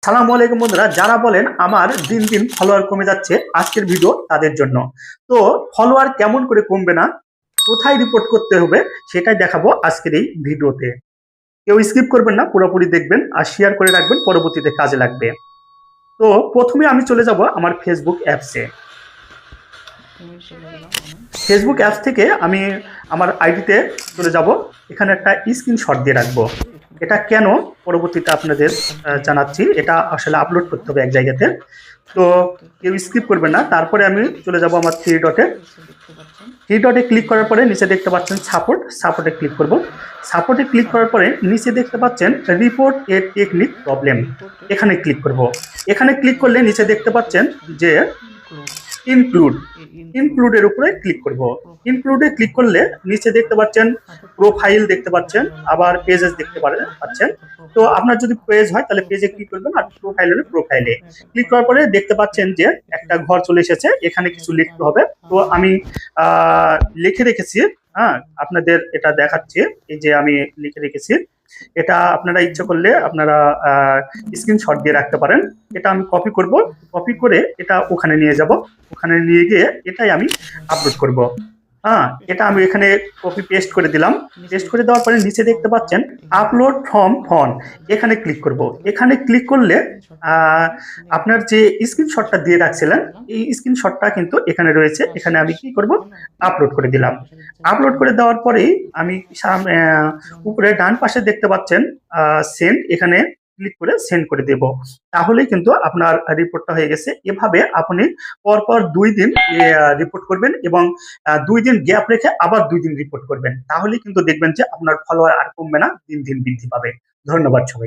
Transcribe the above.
সালামু আলাইকুম বন্ধুরা, যারা বলেন আমার দিন দিন ফলোয়ার কমে যাচ্ছে, আজকের ভিডিও তাদের জন্য। তো ফলোয়ার কেমন করে কমবে না, কোথায় রিপোর্ট করতে হবে সেটাই দেখাবো আজকের এই ভিডিওতে। কেউ স্কিপ করবেন না, পুরোপুরি দেখবেন আর শেয়ার করে রাখবেন, পরবর্তীতে কাজে লাগবে। তো প্রথমে আমি চলে যাব আমার ফেসবুক অ্যাপসে। ফেসবুক অ্যাপস থেকে আমি আমার আইডিতে চলে যাব। এখানে একটা স্ক্রিনশট দিয়ে রাখবো। এটা কেন পরবর্তীতে আপনাদের জানাচ্ছি। এটা আসলে আপলোড করতে হবে এক জায়গাতে, তো কেউ স্কিপ করবেন না। তারপরে আমি চলে যাব আমার থ্রি ডটে ক্লিক করার পরে নিচে দেখতে পাচ্ছেন সাপোর্টে ক্লিক করব। সাপোর্টে ক্লিক করার পরে নিচে দেখতে পাচ্ছেন রিপোর্ট এ টেকনিক প্রবলেম, এখানে ক্লিক করব। এখানে ক্লিক করলে নিচে দেখতে পাচ্ছেন যে ইনক্লুডের উপরে ক্লিক করব। ইনক্লুডে ক্লিক করলে নিচে দেখতে পাচ্ছেন প্রোফাইল দেখতে পাচ্ছেন, আবার পেজেস দেখতে পাচ্ছেন। তো আপনার যদি পেজ হয় তাহলে পেজে ক্লিক করবেন, আর প্রোফাইল হলে প্রোফাইলে ক্লিক করার পরে দেখতে পাচ্ছেন যে একটা ঘর চলে এসেছে। এখানে কিছু লিখতে হবে, তো আমি লিখে রেখেছি। হ্যাঁ, আপনাদের এটা দেখাচ্ছি। এই যে আমি লিখে রেখেছি, এটা আপনারা ইচ্ছে করলে আপনারা স্ক্রিনশট দিয়ে রাখতে পারেন। এটা আমি কপি করব, কপি করে এটা ওখানে নিয়ে যাব। ওখানে নিয়ে গিয়ে এটাই আমি আপলোড করব। হ্যাঁ, এটা আমি এখানে কপি পেস্ট করে দিলাম। পেস্ট করে দেওয়ার পরে নিচে দেখতে পাচ্ছেন আপলোড ফ্রম ফোন, এখানে ক্লিক করব। এখানে ক্লিক করলে আপনার যে স্ক্রিনশটটা দিয়ে রাখছিলেন এই স্ক্রিনশটটা কিন্তু এখানে রয়েছে। এখানে আমি কি করব, আপলোড করে দিলাম। আপলোড করে দেওয়ার পরেই আমি উপরে ডান পাশে দেখতে পাচ্ছেন সেন্ড, এখানে ক্লিক করে সেন্ড করে দেব। তাহলেই কিন্তু আপনার রিপোর্টটা হয়ে গেছে। এভাবে আপনি পরপর 2 দিন রিপোর্ট করবেন এবং 2 দিন গ্যাপ রেখে আবার 2 দিন রিপোর্ট করবেন। তাহলেই কিন্তু দেখবেন যে আপনার ফলোয়ার আর কমবে না, দিন দিন বৃদ্ধি পাবে। ধন্যবাদ সবাই।